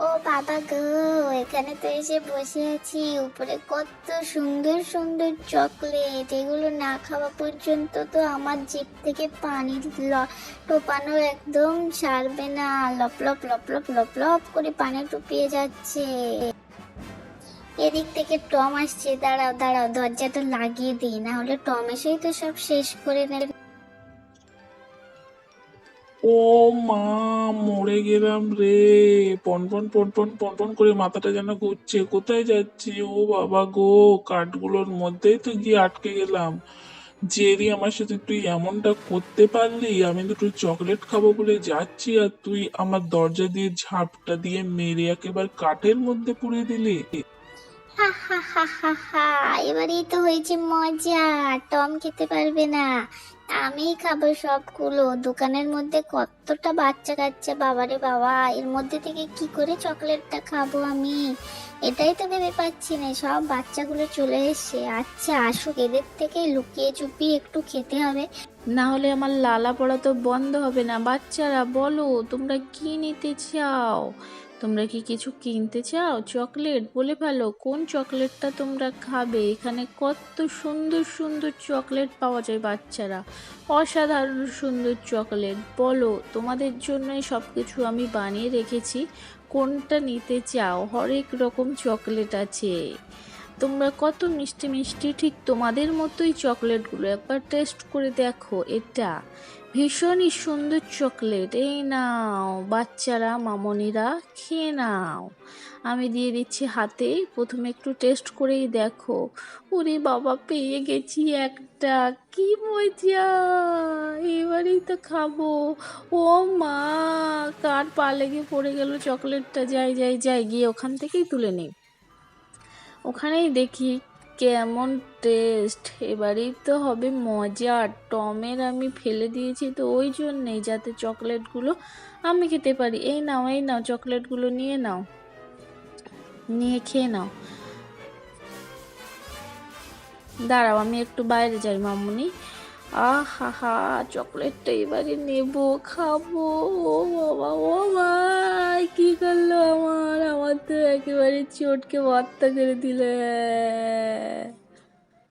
ও বাবা গো, এখানে তো এসে বসে আছি। উপরে কত সুন্দর সুন্দর চকলেট, এগুলো না খাওয়া পর্যন্ত তো আমার জিভ থেকে পানি টোপানো একদম ছাড়বে না। Lop lop lop lop lop lop করে পানি টুপিয়ে যাচ্ছে। এদিক থেকে টম আসছে, দাঁড়াও দাঁড়াও, দরজাটা লাগিয়ে দিই, না হলে টম এসেই তো সব শেষ করে নেবে। ও মা, মরে গেলাম রে। পনপন পনপন পনপন করে মাথাটা যেন ঘুরছে, কোথায় যাচ্ছি? ও বাবা গো, কাঠগুলোর মধ্যেই তো গিয়ে আটকে গেলাম। জেরি, আমার সাথে তুই এমনটা করতে পারলি? আমি দুটো চকলেট খাবো বলে যাচ্ছি, আর তুই আমার দরজা দিয়ে ঝাপটা দিয়ে মেরে একেবারে কাঠের মধ্যে পুড়ে দিলি। হা হা হা হা হা, এবারেই তো হয়েছে মজা। টম খেতে পারবে না, আমিই খাবো সবগুলো। দোকানের মধ্যে কতটা বাচ্চা কাচ্চা, বাবারে বাবা, এর মধ্যে থেকে কি করে চকলেটটা খাবো আমি? এটাই তো ভেবে পাচ্ছি না। সব বাচ্চাগুলো চলে এসছে, আচ্ছা আসুক, এদের থেকে লুকিয়ে চুপিয়ে একটু খেতে হবে। না হলে আমার লালা পড়া তো বন্ধ হবে না। বাচ্চারা বলো, তোমরা কি নিতে চাও? তোমরা কি কিছু কিনতে চাও? চকলেট বলে ফেলো, কোন চকলেটটা তোমরা খাবে? এখানে কত সুন্দর সুন্দর চকলেট পাওয়া যায় বাচ্চারা, অসাধারণ সুন্দর চকলেট। বলো, তোমাদের জন্যই সব কিছু আমি বানিয়ে রেখেছি। কোনটা নিতে চাও? হরেক রকম চকলেট আছে। তোমরা কত মিষ্টি মিষ্টি, ঠিক তোমাদের মতোই চকলেটগুলো। একবার টেস্ট করে দেখো, এটা ভীষণই সুন্দর চকলেট। এই নাও বাচ্চারা, মামনিরা, খেয়ে নাও। আমি দিয়ে দিচ্ছি হাতে, প্রথমে একটু টেস্ট করেই দেখো। ওরে বাবা, পেয়ে গেছি একটা, কি মজা! এবারেই তো খাবো। ও মা, কার পা লেগে পড়ে গেল চকলেটটা। যাই যাই যাই, গিয়ে ওখান থেকেই তুলে নিই, ওখানেই দেখি কেমন টেস্ট। এবারেই তো হবে মজা। টমের আমি ফেলে দিয়েছি তো ওই জন্যেই, যাতে চকলেটগুলো আমি খেতে পারি। এই নাও এই নাও, চকলেটগুলো নিয়ে নাও, নিয়ে খেয়ে নাও। দাঁড়াও, আমি একটু বাইরে যাই মামুনি। আহা হা, চকলেটটা এবারে নেব, খাবো। ও বাবা, ও ভাই, কি করলো আমার? আমার তো একেবারে চটকে ভর্তা করে দিলে।